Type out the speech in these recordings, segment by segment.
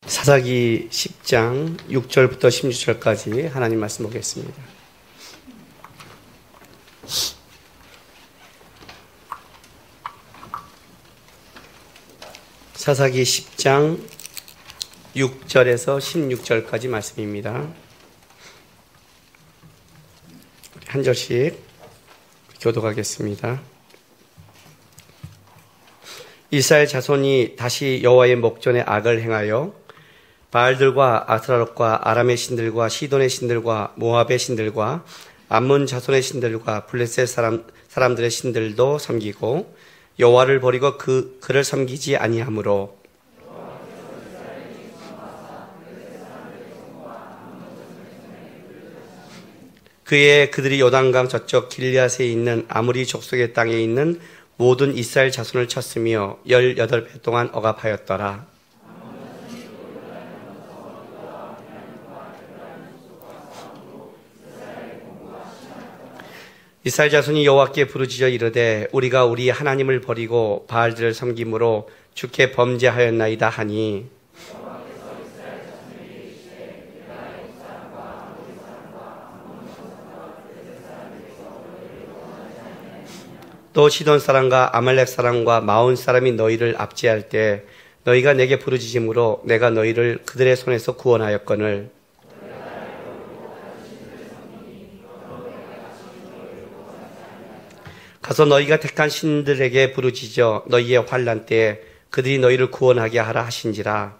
사사기 10장 6절부터 16절까지 하나님 말씀 보겠습니다. 사사기 10장 6절에서 16절까지 말씀입니다. 한 절씩 교독하겠습니다. 이스라엘 자손이 다시 여호와의 목전에 악을 행하여 바알들과 아스타롯과 아람의 신들과 시돈의 신들과 모압의 신들과 암몬 자손의 신들과 블레셋 사람들의 신들도 섬기고 여호와를 버리고 그를 섬기지 아니하므로 그들이 요단강 저쪽 길앗에 있는 아무리 족속의 땅에 있는 모든 이스라엘 자손을 쳤으며 18배 동안 억압하였더라. 이스라엘 자손이 여호와께 부르짖어 이르되 우리가 우리 하나님을 버리고 바알들을 섬김으로 주께 범죄하였나이다 하니 또 시돈 사람과 아말렉 사람과 마온 사람이 너희를 압제할 때 너희가 내게 부르짖음으로 내가 너희를 그들의 손에서 구원하였거늘 가서 너희가 택한 신들에게 부르짖어 너희의 환난 때에 그들이 너희를 구원하게 하라 하신지라.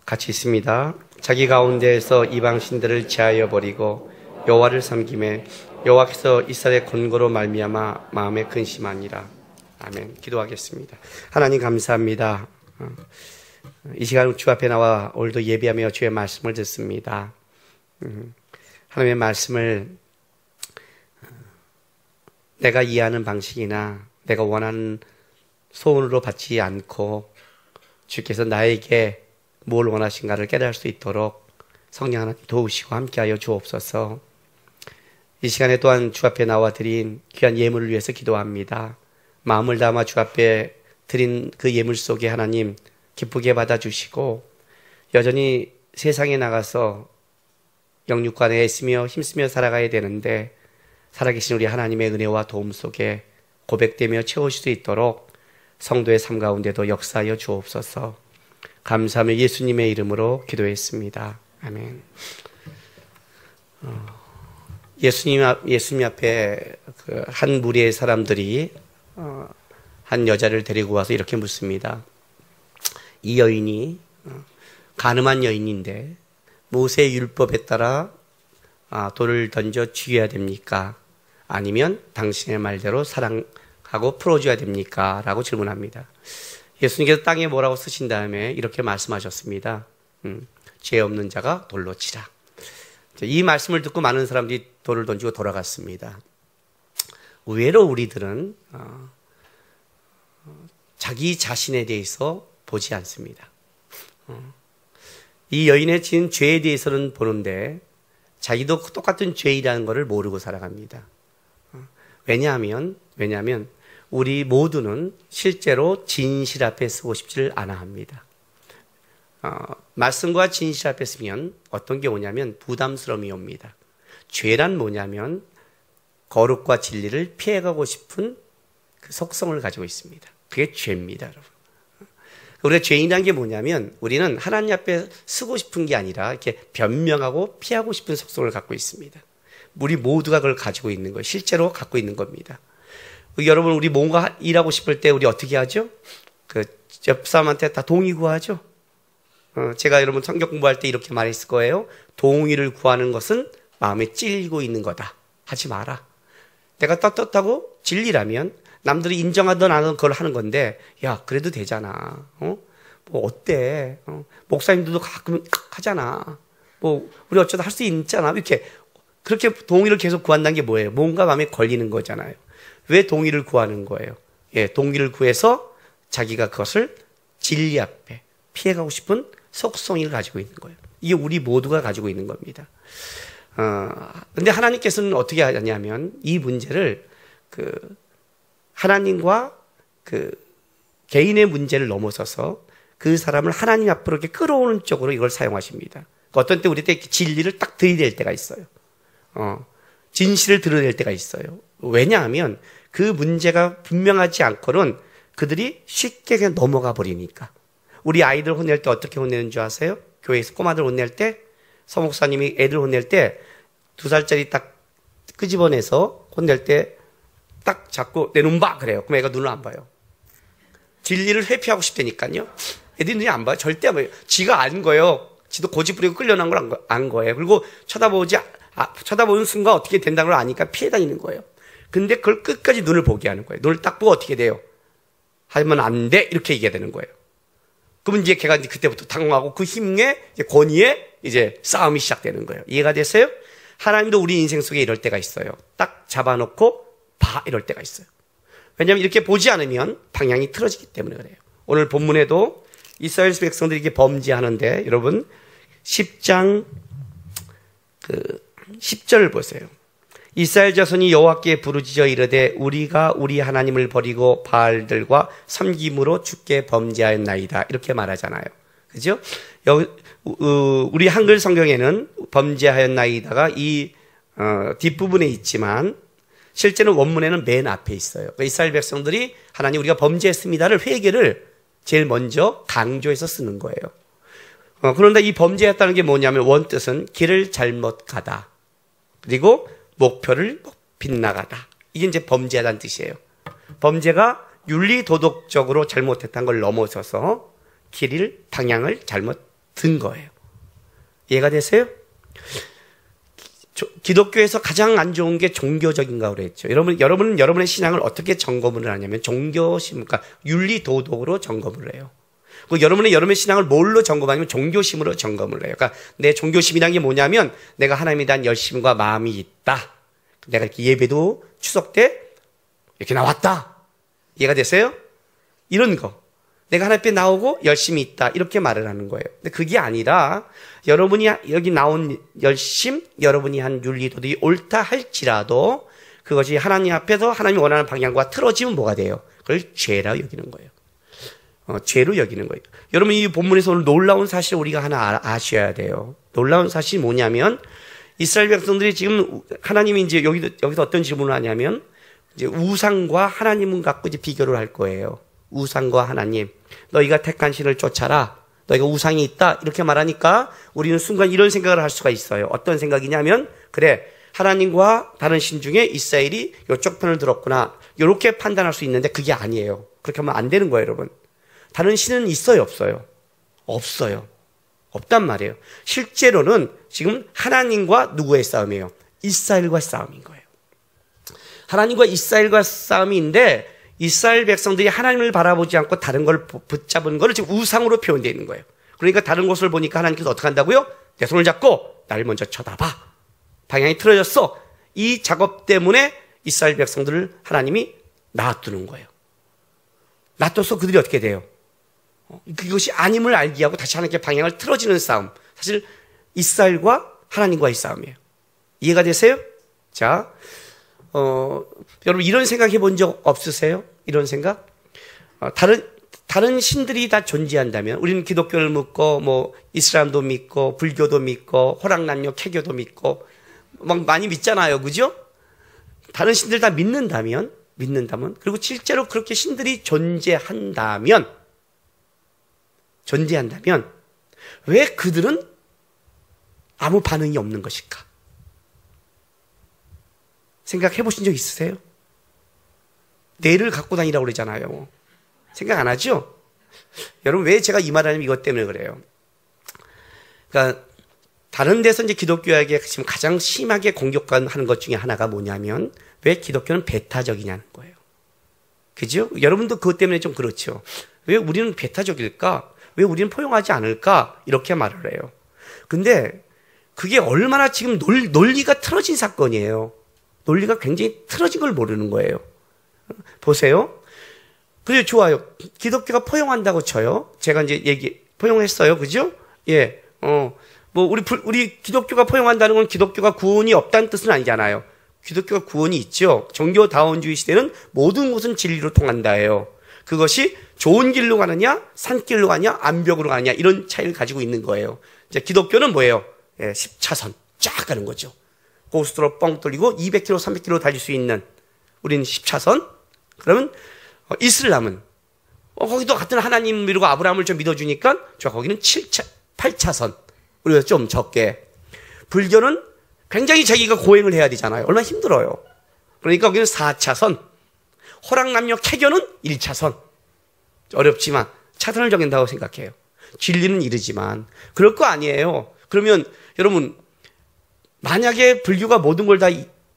같이 있습니다. 자기 가운데에서 이방 신들을 제하여 버리고 여호와를 섬김에 여호와께서 이스라엘의 권고로 말미암아 마음에 근심하니라. 아멘. 기도하겠습니다. 하나님 감사합니다. 이 시간 주 앞에 나와 오늘도 예배하며 주의 말씀을 듣습니다. 하나님의 말씀을 내가 이해하는 방식이나 내가 원하는 소원으로 받지 않고 주께서 나에게 뭘 원하신가를 깨달을 수 있도록 성령 하나님 도우시고 함께하여 주옵소서. 이 시간에 또한 주 앞에 나와 드린 귀한 예물을 위해서 기도합니다. 마음을 담아 주 앞에 드린 그 예물 속에 하나님 기쁘게 받아주시고 여전히 세상에 나가서 영육간에 애쓰며 힘쓰며 살아가야 되는데 살아계신 우리 하나님의 은혜와 도움 속에 고백되며 채우실 수 있도록 성도의 삶 가운데도 역사하여 주옵소서. 감사하며 예수님의 이름으로 기도했습니다. 아멘. 예수님 앞에 한 무리의 사람들이 한 여자를 데리고 와서 이렇게 묻습니다. 이 여인이 간음한 여인인데 모세의 율법에 따라 돌을 던져 죽여야 됩니까? 아니면 당신의 말대로 사랑하고 풀어줘야 됩니까? 라고 질문합니다. 예수님께서 땅에 뭐라고 쓰신 다음에 이렇게 말씀하셨습니다. 죄 없는 자가 돌로 치라. 이 말씀을 듣고 많은 사람들이 돌을 던지고 돌아갔습니다. 의외로 우리들은 자기 자신에 대해서 보지 않습니다. 이 여인의 지은 죄에 대해서는 보는데 자기도 똑같은 죄이라는 것을 모르고 살아갑니다. 왜냐하면 우리 모두는 실제로 진실 앞에 서고 싶지를 않아 합니다. 말씀과 진실 앞에 서면 어떤 게 오냐면 부담스러움이 옵니다. 죄란 뭐냐면 거룩과 진리를 피해가고 싶은 그 속성을 가지고 있습니다. 그게 죄입니다, 여러분. 우리가 죄인이라는 게 뭐냐면 우리는 하나님 앞에 쓰고 싶은 게 아니라 이렇게 변명하고 피하고 싶은 속성을 갖고 있습니다. 우리 모두가 그걸 가지고 있는 거예요. 실제로 갖고 있는 겁니다. 여러분, 우리 뭔가 일하고 싶을 때 우리 어떻게 하죠? 옆 사람한테 다 동의 구하죠? 제가 여러분 성경 공부할 때 이렇게 말했을 거예요. 동의를 구하는 것은 마음에 찔리고 있는 거다. 하지 마라. 내가 떳떳하고 진리라면 남들이 인정하든 안 하든 그걸 하는 건데, 야, 그래도 되잖아. 뭐 어때? 목사님들도 가끔 하잖아. 우리 어쩌다 할 수 있잖아. 그렇게 동의를 계속 구한다는 게 뭐예요? 뭔가 마음에 걸리는 거잖아요. 왜 동의를 구하는 거예요? 동의를 구해서 자기가 그것을 진리 앞에 피해가고 싶은 속성을 가지고 있는 거예요. 이게 우리 모두가 가지고 있는 겁니다. 근데 하나님께서는 어떻게 하냐면 이 문제를 하나님과 개인의 문제를 넘어서서 그 사람을 하나님 앞으로 이렇게 끌어오는 쪽으로 이걸 사용하십니다. 어떤 때 우리 때 진리를 딱 들이댈 때가 있어요. 진실을 드러낼 때가 있어요. 왜냐하면 그 문제가 분명하지 않고는 그들이 쉽게 그냥 넘어가 버리니까. 우리 아이들 혼낼 때 어떻게 혼내는 줄 아세요? 교회에서 꼬마들 혼낼 때, 서목사님이 애들 혼낼 때 2살짜리 딱 끄집어내서 혼낼 때 딱 잡고 내 눈 봐! 그래요. 그럼 애가 눈을 안 봐요. 진리를 회피하고 싶다니까요. 애들이 눈이 안 봐요. 절대 안 봐요. 지가 안 거예요. 지도 고집 부리고 끌려난 걸 안 거예요. 그리고 쳐다보는 순간 어떻게 된다는 걸 아니까 피해 다니는 거예요. 근데 그걸 끝까지 눈을 보게 하는 거예요. 눈을 딱 보고 어떻게 돼요? 하면 안 돼. 이렇게 얘기해야 되는 거예요. 그러면 이제 걔가 이제 그때부터 당황하고 그 힘에 권위에 이제 싸움이 시작되는 거예요. 이해가 됐어요? 하나님도 우리 인생 속에 이럴 때가 있어요. 딱 잡아놓고 봐 이럴 때가 있어요. 왜냐하면 이렇게 보지 않으면 방향이 틀어지기 때문에 그래요. 오늘 본문에도 이스라엘 백성들이 이렇게 범죄하는데 여러분 10장 10절 보세요. 이스라엘 자손이 여호와께 부르짖어 이르되 우리가 우리 하나님을 버리고 바알들과 섬김으로 주께 범죄하였나이다. 이렇게 말하잖아요. 그죠? 우리 한글 성경에는 범죄하였나이다가 이 뒷부분에 있지만 실제는 원문에는 맨 앞에 있어요. 그러니까 이스라엘 백성들이 하나님 우리가 범죄했습니다를 회개를 제일 먼저 강조해서 쓰는 거예요. 그런데 이 범죄했다는 게 뭐냐면 원뜻은 길을 잘못 가다. 그리고 목표를 빗나가다. 이게 이제 범죄하다는 뜻이에요. 범죄가 윤리도덕적으로 잘못했다는 걸 넘어서서 방향을 잘못 든 거예요. 이해가 되세요? 기독교에서 가장 안 좋은 게 종교적인가 그랬죠. 여러분은 여러분의 신앙을 어떻게 점검을 하냐면 종교심, 그러니까 윤리도덕으로 점검을 해요. 여러분의 신앙을 뭘로 점검하냐면 종교심으로 점검을 해요. 그러니까 내 종교심이라는 게 뭐냐면 내가 하나님에 대한 열심과 마음이 있다. 내가 이렇게 예배도 추석 때 이렇게 나왔다. 이해가 되세요? 이런 거. 내가 하나님 앞에 나오고 열심히 있다. 이렇게 말을 하는 거예요. 근데 그게 아니라 여러분이 여기 나온 열심, 여러분이 한 윤리도덕이 옳다 할지라도 그것이 하나님 앞에서 하나님이 원하는 방향과 틀어지면 뭐가 돼요? 그걸 죄라 여기는 거예요. 죄로 여기는 거예요. 여러분 이 본문에서 오늘 놀라운 사실 우리가 하나 아셔야 돼요. 놀라운 사실이 뭐냐면 이스라엘 백성들이 지금 하나님이 이제 여기서 어떤 질문을 하냐면 이제 우상과 하나님은 갖고 이제 비교를 할 거예요. 우상과 하나님. 너희가 택한 신을 쫓아라. 너희가 우상이 있다. 이렇게 말하니까 우리는 순간 이런 생각을 할 수가 있어요. 어떤 생각이냐면 그래 하나님과 다른 신 중에 이스라엘이 이쪽 편을 들었구나. 이렇게 판단할 수 있는데 그게 아니에요. 그렇게 하면 안 되는 거예요, 여러분. 다른 신은 있어요, 없어요? 없어요. 없단 말이에요. 실제로는 지금 하나님과 누구의 싸움이에요? 이스라엘과 싸움인 거예요. 하나님과 이스라엘과 싸움인데 이스라엘 백성들이 하나님을 바라보지 않고 다른 걸 붙잡은 걸 지금 우상으로 표현되어 있는 거예요. 그러니까 다른 곳을 보니까 하나님께서 어떻게 한다고요? 내 손을 잡고 나를 먼저 쳐다봐. 방향이 틀어졌어. 이 작업 때문에 이스라엘 백성들을 하나님이 놔두는 거예요. 놔둬서 그들이 어떻게 돼요? 그것이 아님을 알게 하고 다시 하나님께 방향을 틀어지는 싸움. 사실 이스라엘과 하나님과의 싸움이에요. 이해가 되세요? 자, 여러분 이런 생각 해본 적 없으세요? 이런 생각? 다른 신들이 다 존재한다면 우리는 기독교를 믿고 뭐 이슬람도 믿고 불교도 믿고 호랑나뇨 캐교도 믿고 막 많이 믿잖아요. 그죠? 다른 신들 다 믿는다면 그리고 실제로 그렇게 신들이 존재한다면 왜 그들은 아무 반응이 없는 것일까? 생각해 보신 적 있으세요? 뇌를 갖고 다니라고 그러잖아요. 생각 안 하죠? 여러분 왜 제가 이 말을 하냐면 이것 때문에 그래요. 그러니까 다른 데서 이제 기독교에게 지금 가장 심하게 공격하는 것 중에 하나가 뭐냐면 왜 기독교는 배타적이냐는 거예요. 그죠? 여러분도 그것 때문에 좀 그렇죠. 왜 우리는 배타적일까? 왜 우리는 포용하지 않을까? 이렇게 말을 해요. 근데 그게 얼마나 지금 논리가 틀어진 사건이에요. 논리가 굉장히 틀어진 걸 모르는 거예요. 보세요. 그래 좋아요. 기독교가 포용한다고 쳐요. 제가 이제 포용했어요. 그죠? 예. 뭐 우리 기독교가 포용한다는 건 기독교가 구원이 없다는 뜻은 아니잖아요. 기독교가 구원이 있죠. 종교다원주의 시대는 모든 것은 진리로 통한다예요. 그것이 좋은 길로 가느냐, 산길로 가느냐, 암벽으로 가느냐 이런 차이를 가지고 있는 거예요. 이제 기독교는 뭐예요? 10차선 쫙 가는 거죠. 고속도로 뻥 뚫리고 200km, 300km 달릴 수 있는 우리는 10차선. 그러면 이슬람은 거기도 같은 하나님 믿고 아브라함을 좀 믿어주니까 거기는 8차선. 우리가 좀 적게. 불교는 굉장히 자기가 고행을 해야 되잖아요. 얼마나 힘들어요. 그러니까 거기는 4차선. 호랑남녀 캐교는 1차선. 어렵지만 차선을 정한다고 생각해요. 진리는 이르지만 그럴 거 아니에요. 그러면 여러분 만약에 불교가 모든 걸 다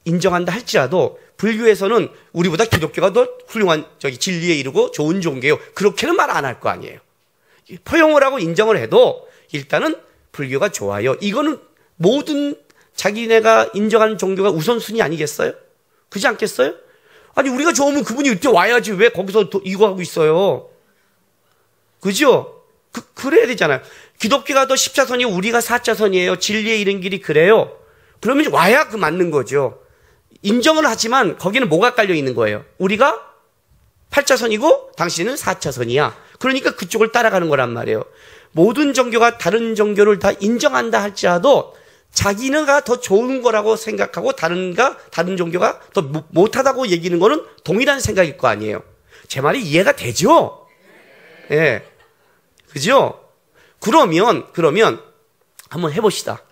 인정한다 할지라도 불교에서는 우리보다 기독교가 더 훌륭한 진리에 이르고 좋은 종교예요. 그렇게는 말 안 할 거 아니에요. 포용을 하고 인정을 해도 일단은 불교가 좋아요. 이거는 모든 자기네가 인정하는 종교가 우선순위 아니겠어요? 그렇지 않겠어요? 아니 우리가 좋으면 그분이 이때 와야지 왜 거기서 이거 하고 있어요? 그죠? 그래야 되잖아요. 기독교가 더 10차선이고 우리가 4차선이에요. 진리에 이른 길이 그래요. 그러면 와야 그 맞는 거죠. 인정을 하지만 거기는 뭐가 깔려 있는 거예요? 우리가 8차선이고 당신은 4차선이야. 그러니까 그쪽을 따라가는 거란 말이에요. 모든 종교가 다른 종교를 다 인정한다 할지라도 자기네가 더 좋은 거라고 생각하고 다른 종교가 더 못하다고 얘기하는 거는 동일한 생각일 거 아니에요. 제 말이 이해가 되죠? 예. 그죠? 그러면 한번 해봅시다.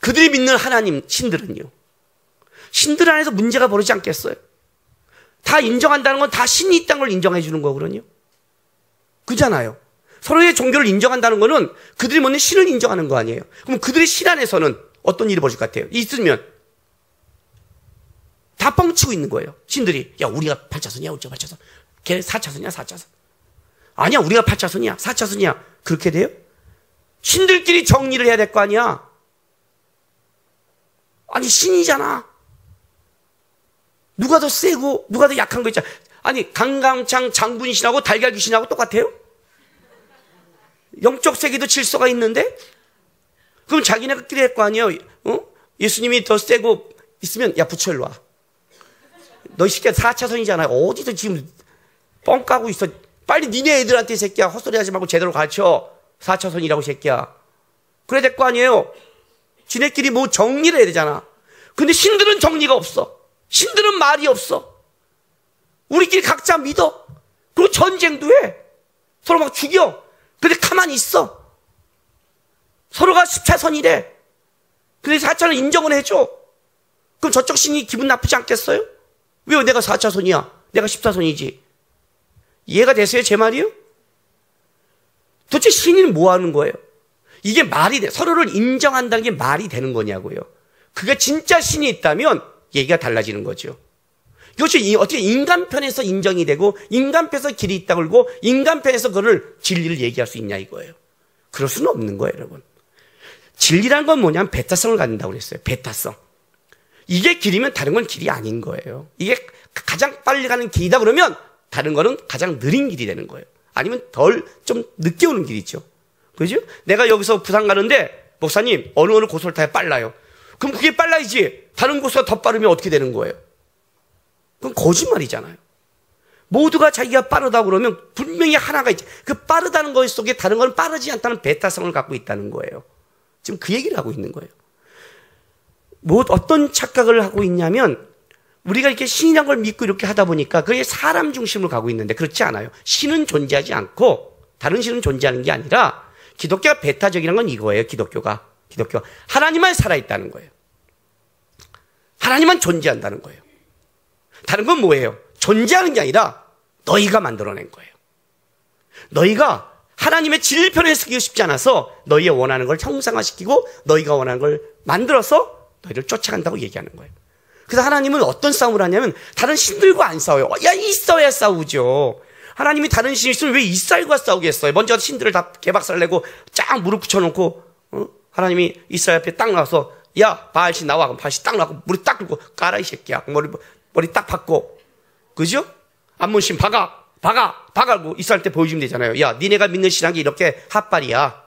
그들이 믿는 하나님, 신들은요. 신들 안에서 문제가 벌어지지 않겠어요? 다 인정한다는 건 다 신이 있다는 걸 인정해 주는 거거든요. 그잖아요. 서로의 종교를 인정한다는 거는 그들이 믿는 신을 인정하는 거 아니에요. 그럼 그들의 신 안에서는 어떤 일이 벌어질 것 같아요? 있으면 다 뻥치고 있는 거예요. 신들이. 야, 우리가 8차선이야, 우리가 8차선. 걔 4차선이야, 4차선. 아니야, 우리가 8차선이야, 4차선이야. 그렇게 돼요? 신들끼리 정리를 해야 될 거 아니야. 아니, 신이잖아. 누가 더 세고 누가 더 약한 거 있잖아. 아니, 강강창 장군신하고 달걀귀신하고 똑같아요? 영적 세계도 질서가 있는데? 그럼 자기네끼리 할 거 아니에요. 예수님이 더 세고 있으면 야, 부처 일로 와. 너 이 새끼야 4차선이잖아. 어디서 지금 뻥 까고 있어. 빨리 니네 애들한테 이 새끼야 헛소리 하지 말고 제대로 가르쳐. 4차선이라고 새끼야. 그래야 될 거 아니에요. 지네끼리 뭐 정리를 해야 되잖아. 근데 신들은 정리가 없어. 신들은 말이 없어. 우리끼리 각자 믿어. 그리고 전쟁도 해. 서로 막 죽여. 근데 가만히 있어. 서로가 10차선이래. 근데 4차선 인정을 해줘. 그럼 저쪽 신이 기분 나쁘지 않겠어요? 왜 내가 4차선이야? 내가 10차선이지. 이해가 되세요? 제 말이요? 도대체 신은 뭐 하는 거예요? 이게 말이 돼. 서로를 인정한다는 게 말이 되는 거냐고요. 그게 진짜 신이 있다면 얘기가 달라지는 거죠. 이것이 어떻게 인간 편에서 인정이 되고 인간 편에서 길이 있다고 그러고 인간 편에서 그걸 진리를 얘기할 수 있냐 이거예요. 그럴 수는 없는 거예요, 여러분. 진리란 건 뭐냐면 배타성을 갖는다고 그랬어요. 배타성. 이게 길이면 다른 건 길이 아닌 거예요. 이게 가장 빨리 가는 길이다 그러면 다른 거는 가장 느린 길이 되는 거예요. 아니면 좀 늦게 오는 길이죠. 그죠? 내가 여기서 부산 가는데 목사님 어느 고속을 타야 빨라요. 그럼 그게 빨라야지. 다른 고속가 더 빠르면 어떻게 되는 거예요? 그건 거짓말이잖아요. 모두가 자기가 빠르다고 그러면 분명히 하나가 있지. 그 빠르다는 것 속에 다른 건 빠르지 않다는 배타성을 갖고 있다는 거예요. 지금 그 얘기를 하고 있는 거예요. 어떤 착각을 하고 있냐면 우리가 이렇게 신이란 걸 믿고 이렇게 하다 보니까 그게 사람 중심으로 가고 있는데 그렇지 않아요. 신은 존재하지 않고 다른 신은 존재하는 게 아니라 기독교가 배타적이라는 건 이거예요. 기독교가 하나님만 살아있다는 거예요. 하나님만 존재한다는 거예요. 다른 건 뭐예요? 존재하는 게 아니라 너희가 만들어낸 거예요. 너희가 하나님의 진리편에 서기 쉽지 않아서 너희의 원하는 걸 형상화시키고 너희가 원하는 걸 만들어서 너희를 쫓아간다고 얘기하는 거예요. 그래서 하나님은 어떤 싸움을 하냐면 다른 신들과 안 싸워요. 야, 있어야 싸우죠. 하나님이 다른 신이 있으면 왜 이스라엘과 싸우겠어요? 먼저 신들을 다 개박살 내고 쫙 무릎 붙여놓고 하나님이 이스라엘 앞에 딱 나와서 야, 바알신 나와. 그럼 바알신 딱 나와서 무릎 딱 꿇고 까라 이 새끼야. 머리 딱 박고 그죠? 안문신 박아고 이스라엘 때 보여주면 되잖아요. 야, 니네가 믿는 신앙이 이렇게 핫발이야.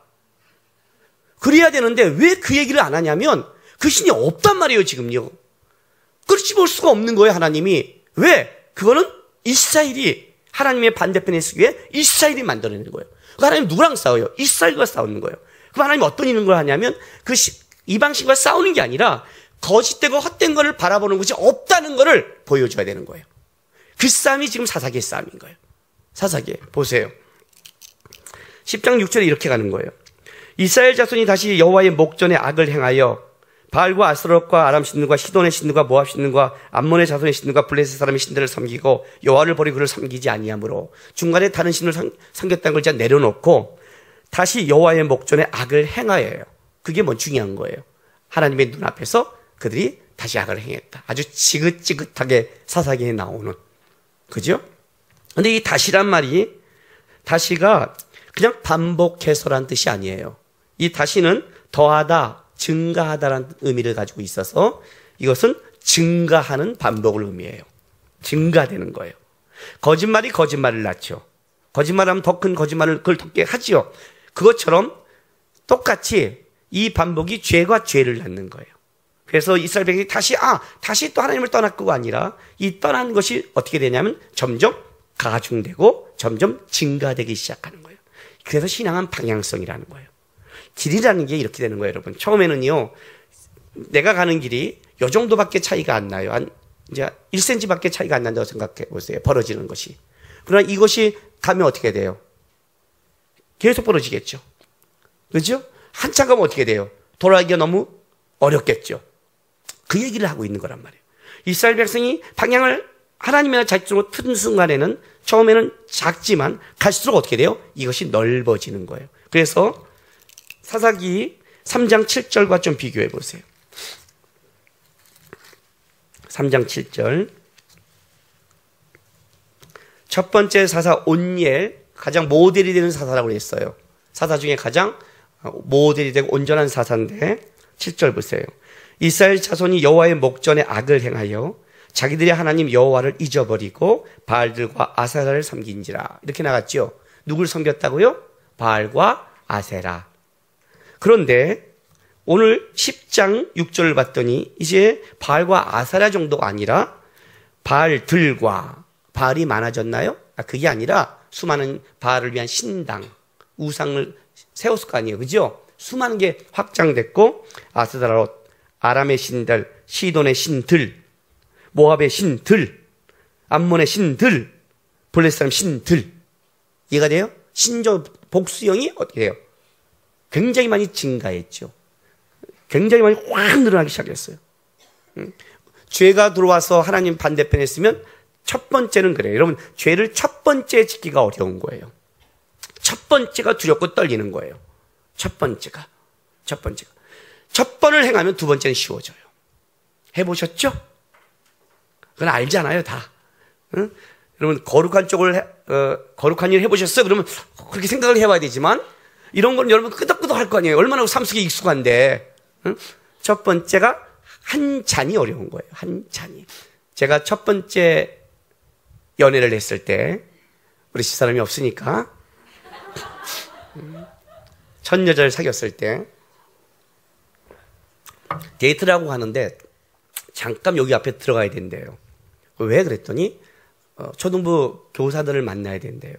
그래야 되는데 왜 그 얘기를 안 하냐면 그 신이 없단 말이에요, 지금요. 끄집을 수가 없는 거예요, 하나님이. 왜? 그거는 이스라엘이 하나님의 반대편에 서기 위해 이스라엘이 만들어내는 거예요. 그 하나님 누구랑 싸워요? 이스라엘과 싸우는 거예요. 그럼 하나님 어떤 일을 하냐면 그 이방신과 싸우는 게 아니라 거짓되고 헛된 것을 바라보는 것이 없다는 것을 보여줘야 되는 거예요. 그 싸움이 지금 사사기의 싸움인 거예요. 사사기 보세요. 10장 6절에 이렇게 가는 거예요. 이스라엘 자손이 다시 여호와의 목전에 악을 행하여 바알과 아스롯과 아람 신들과 시돈의 신들과 모압 신들과 암몬의 자손의 신들과 블레셋 사람의 신들을 섬기고 여호와를 버리고 그를 섬기지 아니하므로 중간에 다른 신을 섬겼다는 걸 이제 내려놓고 다시 여호와의 목전에 악을 행하여요. 그게 뭐 중요한 거예요. 하나님의 눈앞에서 그들이 다시 악을 행했다. 아주 지긋지긋하게 사사기에 나오는, 그죠? 근데 이 다시란 말이, 다시가 그냥 반복해서란 뜻이 아니에요. 이 다시는 더하다, 증가하다라는 의미를 가지고 있어서 이것은 증가하는 반복을 의미해요. 증가되는 거예요. 거짓말이 거짓말을 낳죠. 거짓말하면 더 큰 거짓말을 그걸 덮게 하지요. 그것처럼 똑같이 이 반복이 죄가 죄를 낳는 거예요. 그래서 이스라엘 백성이 다시 또 하나님을 떠났고가 아니라 이 떠난 것이 어떻게 되냐면 점점 가중되고 점점 증가되기 시작하는 거예요. 그래서 신앙은 방향성이라는 거예요. 길이라는 게 이렇게 되는 거예요, 여러분. 처음에는요, 내가 가는 길이 요 정도밖에 차이가 안 나요. 한 이제 1cm밖에 차이가 안 난다고 생각해 보세요. 벌어지는 것이. 그러나 이것이 가면 어떻게 돼요? 계속 벌어지겠죠. 그렇죠? 한참 가면 어떻게 돼요? 돌아가기가 너무 어렵겠죠. 그 얘기를 하고 있는 거란 말이에요. 이스라엘 백성이 방향을 하나님이나 자기적으로 튼 순간에는 처음에는 작지만 갈수록 어떻게 돼요? 이것이 넓어지는 거예요. 그래서 사사기 3장 7절과 좀 비교해 보세요. 3장 7절. 첫 번째 사사 온니엘, 가장 모델이 되는 사사라고 했어요. 사사 중에 가장 모델이 되고 온전한 사사인데 7절 보세요. 이스라엘 자손이 여호와의 목전에 악을 행하여 자기들의 하나님 여호와를 잊어버리고 바알들과 아세라를 섬긴지라. 이렇게 나갔죠. 누굴 섬겼다고요? 바알과 아세라. 그런데 오늘 10장 6절을 봤더니 이제 바알과 아세라 정도가 아니라 바알들과, 바알이 많아졌나요? 그게 아니라 수많은 바알을 위한 신당, 우상을 세웠을 거 아니에요. 그죠? 수많은 게 확장됐고 아스다롯, 아람의 신들, 시돈의 신들, 모압의 신들, 암몬의 신들, 블레셋 사람 신들. 이해가 돼요? 신조 복수형이 어떻게 돼요? 굉장히 많이 증가했죠. 굉장히 많이 확 늘어나기 시작했어요. 죄가 들어와서 하나님 반대편에 있으면 첫 번째는 그래요. 여러분, 죄를 첫 번째 짓기가 어려운 거예요. 첫 번째가 두렵고 떨리는 거예요. 첫 번째가. 첫 번을 행하면 두 번째는 쉬워져요. 해보셨죠? 그건 알잖아요, 다. 응? 여러분, 거룩한 쪽을, 거룩한 일 해보셨어요? 그러면 그렇게 생각을 해봐야 되지만, 이런 건 여러분 끄덕끄덕 할 거 아니에요. 얼마나 삶 속에 익숙한데. 응? 첫 번째가 한 잔이 어려운 거예요. 한 잔이. 제가 첫 번째 연애를 했을 때, 우리 집사람이 없으니까, 첫 여자를 사귀었을 때, 데이트라고 하는데, 잠깐 여기 앞에 들어가야 된대요. 왜 그랬더니, 초등부 교사들을 만나야 된대요.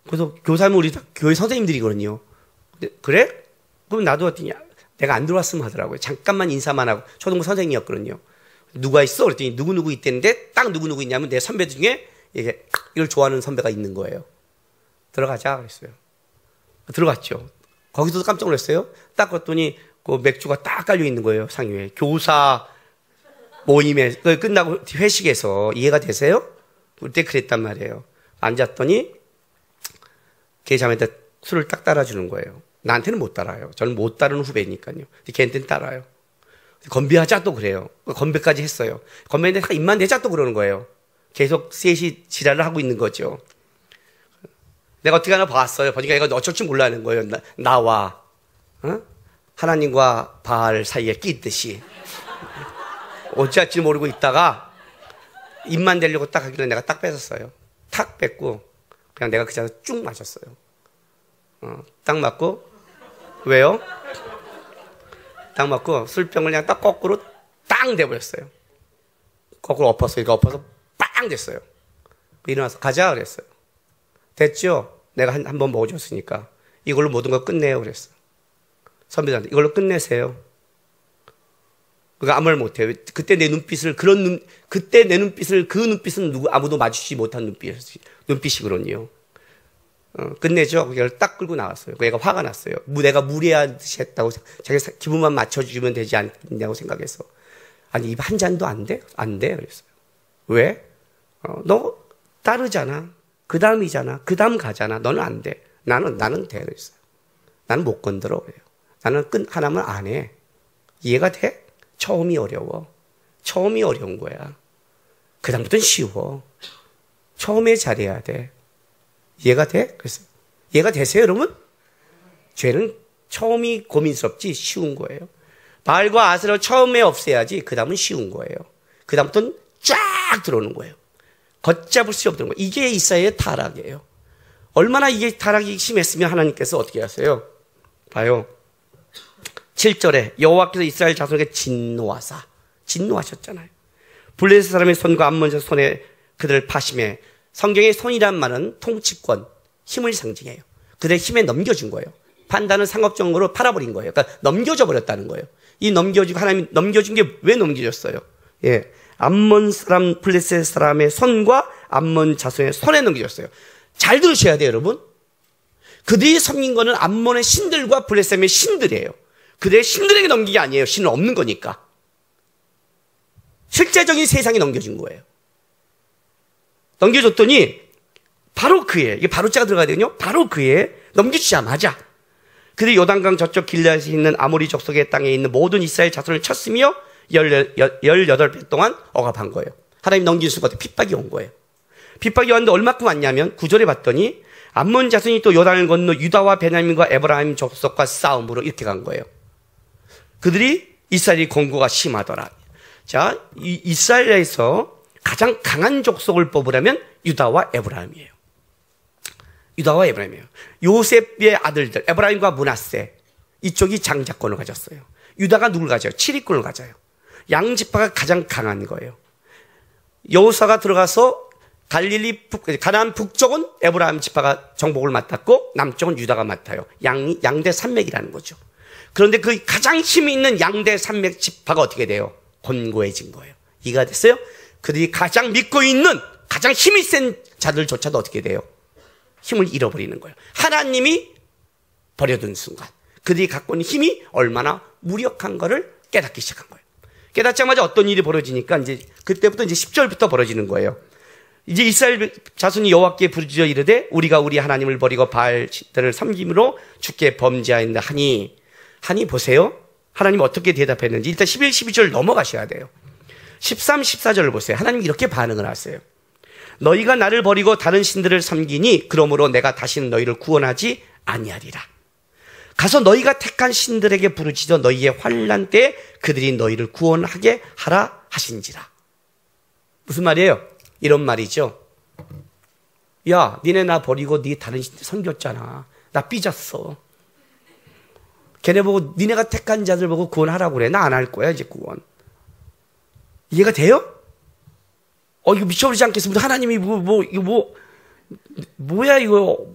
그래서 교사는 우리 교회 선생님들이거든요. 그래? 그럼 나도 내가 안 들어왔으면 하더라고요. 잠깐만 인사만 하고. 초등부 선생님이었거든요. 누가 있어? 그랬더니 누구누구 있댔는데 딱 누구누구 있냐면 내 선배 중에 이걸 좋아하는 선배가 있는 거예요. 들어가자 그랬어요. 들어갔죠. 거기서도 깜짝 놀랐어요. 딱 봤더니 그 맥주가 딱 깔려 있는 거예요. 상위에. 교사 모임에 끝나고 회식에서. 이해가 되세요? 그때 그랬단 말이에요. 앉았더니 걔자매한테 술을 딱 따라주는 거예요. 나한테는 못 따라요. 저는 못 따르는 후배니까요. 걔한테는 따라요. 건배하자 또 그래요. 건배까지 했어요. 건배했는데 입만 대자 또 그러는 거예요. 계속 셋이 지랄을 하고 있는 거죠. 내가 어떻게 하나 봤어요. 보니까 얘가 어쩔 줄 몰라는 거예요. 나와 하나님과 바알 사이에 끼듯이 어찌할지 모르고 있다가 입만 대려고 딱 하길래 내가 딱 뺏었어요. 탁 뺏고 그냥 내가 그 자리에서 쭉 마셨어요. 딱 맞고 왜요? 딱 맞고 술병을 그냥 딱 거꾸로 땅 대버렸어요. 거꾸로 엎었어요. 그러니까 엎어서 빵 됐어요. 일어나서 가자 그랬어요. 됐죠? 내가 한 번 먹어줬으니까 이걸로 모든 거 끝내요 그랬어요. 선배들한테 이걸로 끝내세요. 그러니까 아무 말 못해요. 그때 내 눈빛을 그때 내 눈빛을 그 눈빛은 아무도 마주치지 못한 눈빛이거든요. 끝내죠. 그걸 딱 끌고 나왔어요. 얘가 화가 났어요. 내가 무례하듯이 했다고 자기 기분만 맞춰주면 되지 않냐고 생각해서 아니 입 한 잔도 안 돼? 안 돼? 그랬어요. 왜? 너 따르잖아. 그 다음이잖아. 그 다음 가잖아. 너는 안 돼. 나는 돼. 그랬어요. 나는 못 건드려. 그래요. 나는 하나만 안 해. 이해가 돼? 처음이 어려워. 처음이 어려운 거야. 그 다음부터는 쉬워. 처음에 잘해야 돼. 이해가 돼? 그래서 이해가 되세요, 여러분? 죄는 처음이 고민스럽지 쉬운 거예요. 바알과 아세라를 처음에 없애야지 그 다음은 쉬운 거예요. 그 다음부터는 쫙 들어오는 거예요. 걷잡을 수 없는 거예요. 이게 이스라엘의 타락이에요. 얼마나 이게 타락이 심했으면 하나님께서 어떻게 하세요? 봐요. 7절에 여호와께서 이스라엘 자손에게 진노하셨잖아요. 블레셋 사람의 손과 암몬 자손의 손에 그들을 파심해. 성경의 손이란 말은 통치권, 힘을 상징해요. 그들의 힘에 넘겨준 거예요. 판단은 상업적으로 팔아버린 거예요. 그러니까 넘겨줘 버렸다는 거예요. 이 넘겨주고 하나님이 넘겨준 게 왜 넘겨줬어요? 예, 암몬 사람, 블레셋 사람의 손과 암몬 자손의 손에 넘겨줬어요. 잘 들으셔야 돼요, 여러분. 그들이 섬긴 거는 암몬의 신들과 블레셋의 신들이에요. 그들의 신들에게 넘긴 게 아니에요. 신은 없는 거니까. 실제적인 세상에 넘겨준 거예요. 넘겨줬더니 바로 그해, 이게 바로 자가 들어가야 되거든요. 바로 그해 넘기시자마자 그들이 요단강 저쪽 길앗에 있는 아모리 족속의 땅에 있는 모든 이스라엘 자손을 쳤으며 18배 동안 억압한 거예요. 하나님 넘긴 순간 핍박이 온 거예요. 핍박이 왔는데 얼마큼 왔냐면 9절에 봤더니 암몬 자손이 또 요단을 건너 유다와 베냐민과 에브라임 족속과 싸움으로 이렇게 간 거예요. 그들이 이스라엘이 공고가 심하더라. 자, 이스라엘에서 가장 강한 족속을 뽑으려면 유다와 에브라임이에요. 유다와 에브라임이에요. 요셉의 아들들 에브라임과 므낫세 이쪽이 장자권을 가졌어요. 유다가 누굴 가져요? 7위권을 가져요. 양지파가 가장 강한 거예요. 여호사가 들어가서 가나안 북쪽은 에브라임 지파가 정복을 맡았고 남쪽은 유다가 맡아요. 양대 산맥이라는 거죠. 그런데 그 가장 힘이 있는 양대 산맥 지파가 어떻게 돼요? 곤고해진 거예요. 이해가 됐어요? 그들이 가장 믿고 있는 가장 힘이 센 자들조차도 어떻게 돼요? 힘을 잃어버리는 거예요. 하나님이 버려둔 순간 그들이 갖고 있는 힘이 얼마나 무력한 거를 깨닫기 시작한 거예요. 깨닫자마자 어떤 일이 벌어지니까 이제 그때부터 이제 10절부터 벌어지는 거예요. 이제 이스라엘 자손이 여호와께 부르짖어 이르되 우리가 우리 하나님을 버리고 바알들을 섬김으로 주께 범죄하였다 하니 보세요. 하나님 어떻게 대답했는지 일단 11, 12절 넘어가셔야 돼요. 13, 14절을 보세요. 하나님이 이렇게 반응을 하세요. 너희가 나를 버리고 다른 신들을 섬기니 그러므로 내가 다시는 너희를 구원하지 아니하리라. 가서 너희가 택한 신들에게 부르짖어 너희의 환난 때에 그들이 너희를 구원하게 하라 하신지라. 무슨 말이에요? 이런 말이죠. 야, 니네 나 버리고 니 다른 신들 섬겼잖아. 나 삐졌어. 걔네 보고 니네가 택한 자들 보고 구원하라고 그래. 나 안 할 거야 이제 구원. 이해가 돼요? 이거 미쳐버리지 않겠습니다. 하나님이 뭐야 이거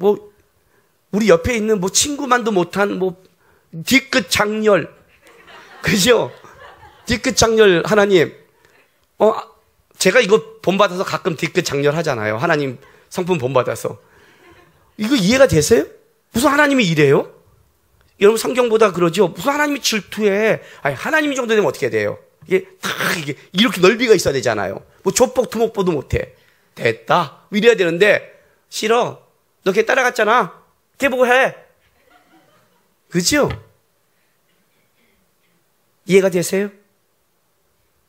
우리 옆에 있는 친구만도 못한 뒤끝 장렬, 그죠? 뒤끝 장렬 하나님. 제가 이거 본받아서 가끔 뒤끝 장렬 하잖아요. 하나님 성품 본받아서. 이거 이해가 되세요? 무슨 하나님이 이래요? 여러분 성경보다 그러죠. 무슨 하나님이 질투해? 아니 하나님 정도 되면 어떻게 돼요? 이게 이렇게 넓이가 있어야 되잖아요. 조폭 투목보도 못해. 됐다. 이래야 되는데 싫어. 너 걔 따라갔잖아. 걔 보고 해. 그죠? 이해가 되세요?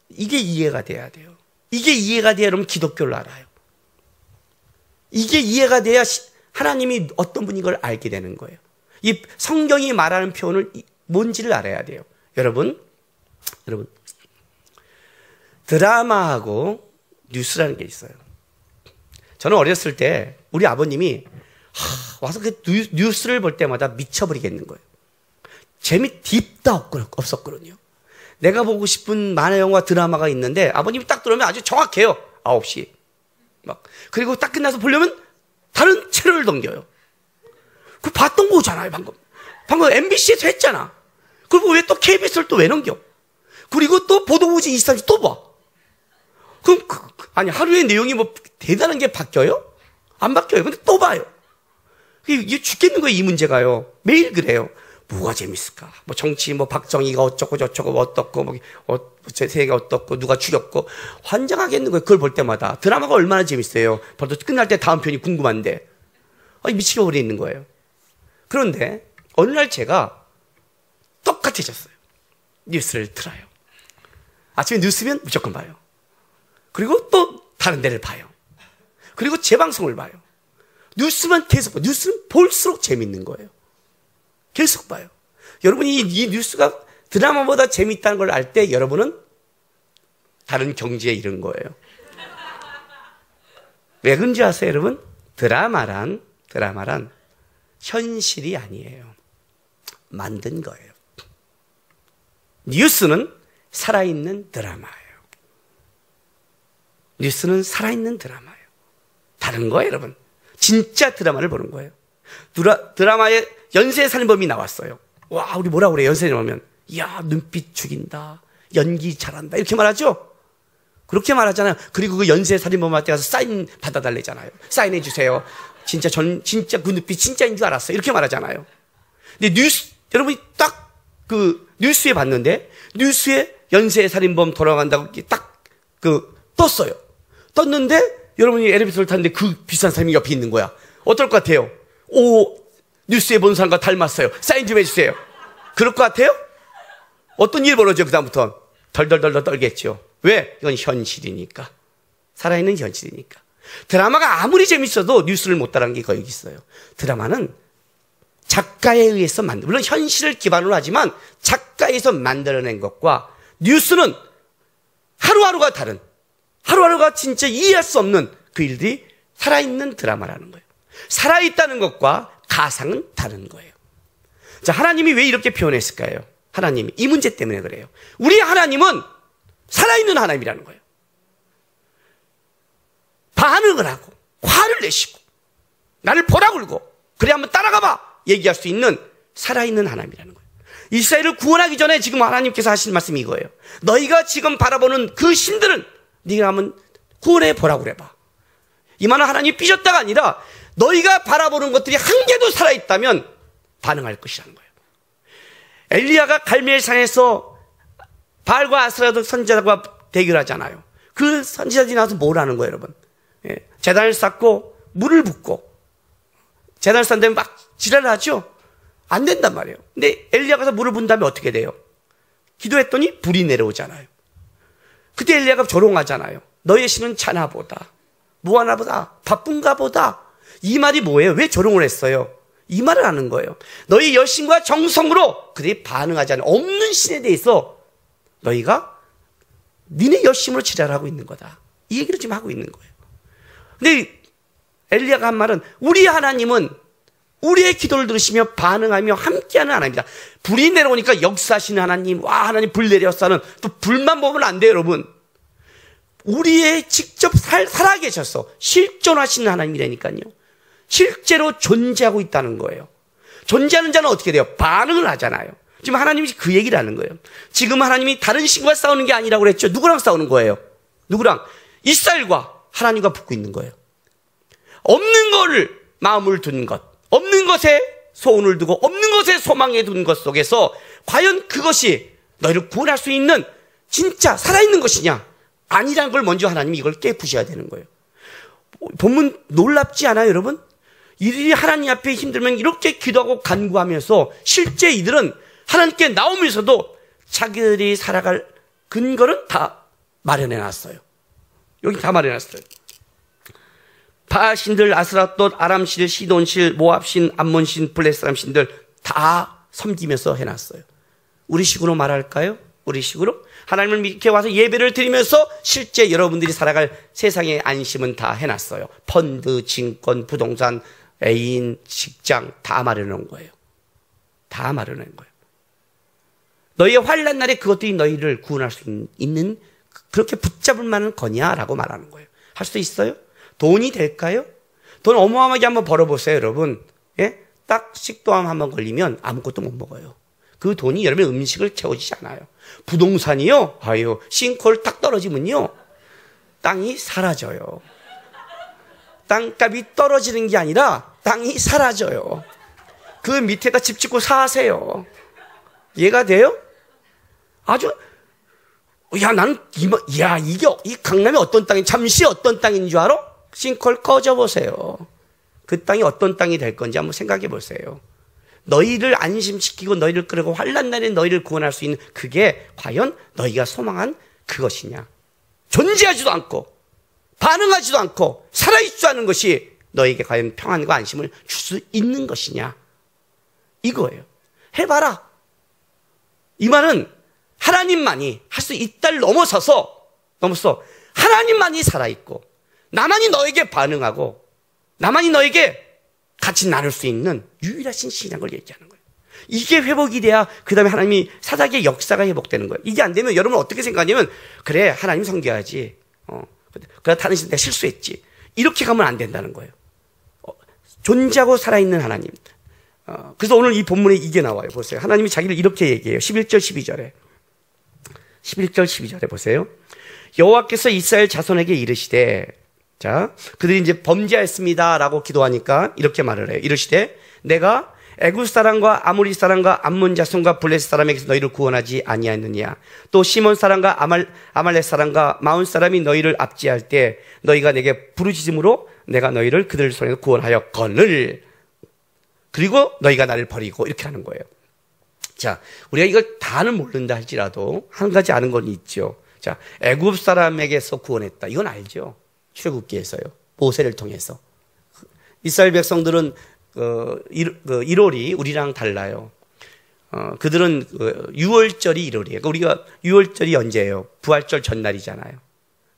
이게 이해가 돼야 돼요. 이게 이해가 돼야 여러분 기독교를 알아요. 이게 이해가 돼야 하나님이 어떤 분인 걸 알게 되는 거예요. 이 성경이 말하는 표현을 뭔지를 알아야 돼요. 여러분 드라마하고 뉴스라는 게 있어요. 저는 어렸을 때 우리 아버님이 와서 그 뉴스를 볼 때마다 미쳐버리겠는 거예요. 재미 딥다 없었거든요. 내가 보고 싶은 만화 영화 드라마가 있는데 아버님이 딱 들어오면 아주 정확해요. 9시. 그리고 딱 끝나서 보려면 다른 채널을 넘겨요. 그 봤던 거잖아요, 방금. 방금 MBC에서 했잖아. 그리고 왜 또 KBS를 또 왜 넘겨? 그리고 또 보도부지 24시 또 봐. 그럼, 아니, 하루의 내용이 뭐 대단한 게 바뀌어요? 안 바뀌어요. 근데 또 봐요. 이게 죽겠는 거예요, 이 문제가요. 매일 그래요. 뭐가 재밌을까? 뭐 정치, 뭐 박정희가 어쩌고 저쩌고 뭐 어떻고, 뭐 세계가 어떻고, 누가 죽였고. 환장하겠는 거예요. 그걸 볼 때마다. 드라마가 얼마나 재밌어요. 벌써 끝날 때 다음 편이 궁금한데. 미치게 있는 거예요. 그런데 어느 날 제가 똑같아졌어요. 뉴스를 틀어요. 아침에 뉴스면 무조건 봐요. 그리고 또 다른 데를 봐요. 그리고 재방송을 봐요. 뉴스만 계속 봐요. 뉴스는 볼수록 재밌는 거예요. 계속 봐요. 여러분이 이 뉴스가 드라마보다 재밌다는 걸 알 때 여러분은 다른 경지에 이른 거예요. 왜 그런지 아세요, 여러분? 드라마란 현실이 아니에요. 만든 거예요. 뉴스는 살아있는 드라마예요. 뉴스는 살아있는 드라마예요. 다른 거예요, 여러분. 진짜 드라마를 보는 거예요. 드라마에 연쇄살인범이 나왔어요. 와, 우리 뭐라 그래요? 연쇄살인범이면 이야, 눈빛 죽인다, 연기 잘한다, 이렇게 말하죠. 그렇게 말하잖아요. 그리고 그 연쇄살인범한테 가서 사인 받아달래잖아요. 사인해 주세요. 진짜 진짜 그 눈빛 진짜인 줄 알았어요. 이렇게 말하잖아요. 근데 여러분이 딱 그 뉴스에 봤는데, 뉴스에 연쇄살인범 돌아간다고 딱 떴어요. 떴는데, 여러분이 엘리베이터를 탔는데 그 비싼 사람이 옆에 있는 거야. 어떨 것 같아요? 오, 뉴스에 본 사람과 닮았어요. 사인 좀 해주세요. 그럴 것 같아요? 어떤 일 벌어져요, 그다음부터? 덜덜덜 떨겠죠. 왜? 이건 현실이니까. 살아있는 현실이니까. 드라마가 아무리 재밌어도 뉴스를 못 따라하는 게 거의 있어요. 드라마는 작가에 의해서 물론 현실을 기반으로 하지만 작가에서 만들어낸 것과 뉴스는 하루하루가 다른, 하루하루가 진짜 이해할 수 없는 그 일들이 살아있는 드라마라는 거예요. 살아있다는 것과 가상은 다른 거예요. 자, 하나님이 왜 이렇게 표현했을까요? 하나님이 이 문제 때문에 그래요. 우리 하나님은 살아있는 하나님이라는 거예요. 반응을 하고 화를 내시고 나를 보라 그러고 그래 한번 따라가 봐 얘기할 수 있는 살아있는 하나님이라는 거예요. 이스라엘을 구원하기 전에 지금 하나님께서 하신 말씀이 이거예요. 너희가 지금 바라보는 그 신들은 네가 한번 구원해 보라고 그래 봐. 이 말은 하나님이 삐졌다가 아니라 너희가 바라보는 것들이 한 개도 살아있다면 반응할 것이라는 거예요. 엘리야가 갈멜산에서 바알과 아스라도 선지자들과 대결하잖아요. 그 선지자들이 나와서 뭘 하는 거예요, 여러분? 제단을 쌓고 물을 붓고 제단을 쌓는 다음에 막 지랄을 하죠? 안 된단 말이에요. 근데 엘리야가 가서 물을 분 다음에 어떻게 돼요? 기도했더니 불이 내려오잖아요. 그때 엘리야가 조롱하잖아요. 너의 신은 자나보다, 무하나보다, 바쁜가 보다. 이 말이 뭐예요? 왜 조롱을 했어요? 이 말을 하는 거예요. 너희 열심과 정성으로 그들이 반응하지 않는 없는 신에 대해서 너희가 니네 열심으로 지랄하고 있는 거다. 이 얘기를 지금 하고 있는 거예요. 근데 엘리야가 한 말은 우리 하나님은 우리의 기도를 들으시며 반응하며 함께하는 하나님이다. 불이 내려오니까 역사하시는 하나님, 와 하나님 불 내렸어는 또 불만 보면 안 돼요, 여러분. 우리의 직접 살아계셔서 실존하시는 하나님이라니까요. 실제로 존재하고 있다는 거예요. 존재하는 자는 어떻게 돼요? 반응을 하잖아요. 지금 하나님이 그 얘기를 하는 거예요. 지금 하나님이 다른 신과 싸우는 게 아니라고 그랬죠. 누구랑 싸우는 거예요? 누구랑? 이스라엘과 하나님과 붙고 있는 거예요. 없는 거를 마음을 둔 것, 없는 것에 소원을 두고 없는 것에 소망에 둔 것 속에서 과연 그것이 너희를 구원할 수 있는 진짜 살아있는 것이냐? 아니라는 걸 먼저 하나님이 이걸 깨부셔야 되는 거예요. 본문 놀랍지 않아요, 여러분? 이들이 하나님 앞에 힘들면 이렇게 기도하고 간구하면서 실제 이들은 하나님께 나오면서도 자기들이 살아갈 근거는 다 마련해 놨어요. 여기 다 마련해 놨어요. 바알 신들, 아스라롯, 아람 신, 시돈 신, 모압 신, 암몬 신, 블레 사람 신들 다 섬기면서 해놨어요. 우리 식으로 말할까요? 우리 식으로 하나님을 이렇게 와서 예배를 드리면서 실제 여러분들이 살아갈 세상의 안심은 다 해놨어요. 펀드, 증권, 부동산, 애인, 직장 다 마련해 놓은 거예요. 다 마련해 놓은 거예요. 너희의 환난 날에 그것들이 너희를 구원할 수 있는 그렇게 붙잡을 만한 거냐라고 말하는 거예요. 할 수 있어요? 돈이 될까요? 돈 어마어마하게 한번 벌어보세요, 여러분. 예? 딱 식도암 한번 걸리면 아무것도 못 먹어요. 그 돈이 여러분의 음식을 채워지지 않아요. 부동산이요? 아유, 싱크홀 딱 떨어지면요, 땅이 사라져요. 땅값이 떨어지는 게 아니라 땅이 사라져요. 그 밑에다 집 짓고 사세요. 이해가 돼요? 아주, 야, 나는, 이 강남이 어떤 땅이, 잠시 어떤 땅인 줄 알아? 싱크홀 꺼져보세요. 그 땅이 어떤 땅이 될 건지 한번 생각해 보세요. 너희를 안심시키고 너희를 끌고 환난 날에 너희를 구원할 수 있는 그게 과연 너희가 소망한 그것이냐? 존재하지도 않고 반응하지도 않고 살아있지도 않은 것이 너희에게 과연 평안과 안심을 줄 수 있는 것이냐? 이거예요. 해봐라. 이 말은 하나님만이 할 수 있다를 넘어서 하나님만이 살아있고 나만이 너에게 반응하고 나만이 너에게 같이 나눌 수 있는 유일하신 신앙을 얘기하는 거예요. 이게 회복이 돼야 그 다음에 하나님이 사사기의 역사가 회복되는 거예요. 이게 안 되면 여러분 어떻게 생각하냐면, 그래, 하나님 섬겨야지. 그래, 다른 신 내가 실수했지. 이렇게 가면 안 된다는 거예요. 존재하고 살아있는 하나님. 그래서 오늘 이 본문에 이게 나와요. 보세요. 하나님이 자기를 이렇게 얘기해요. 11절 12절에 보세요. 여호와께서 이스라엘 자손에게 이르시되, 자, 그들이 이제 범죄하였습니다라고 기도하니까 이렇게 말을 해요. 이르시되, 내가 애굽 사람과 아모리 사람과 암몬 자손과 블레셋 사람에게서 너희를 구원하지 아니하였느냐? 또 시몬 사람과 아말렉 사람과 마온 사람이 너희를 압제할 때 너희가 내게 부르짖음으로 내가 너희를 그들 손에서 구원하였거늘. 그리고 너희가 나를 버리고, 이렇게 하는 거예요. 자, 우리가 이걸 다는 모른다 할지라도 한 가지 아는 건 있죠. 자, 애굽 사람에게서 구원했다. 이건 알죠. 출애굽기에서요. 모세를 통해서. 이스라엘 백성들은 1월이 우리랑 달라요. 그들은 6월절이 1월이에요. 그러니까 우리가 6월절이 언제예요? 부활절 전날이잖아요.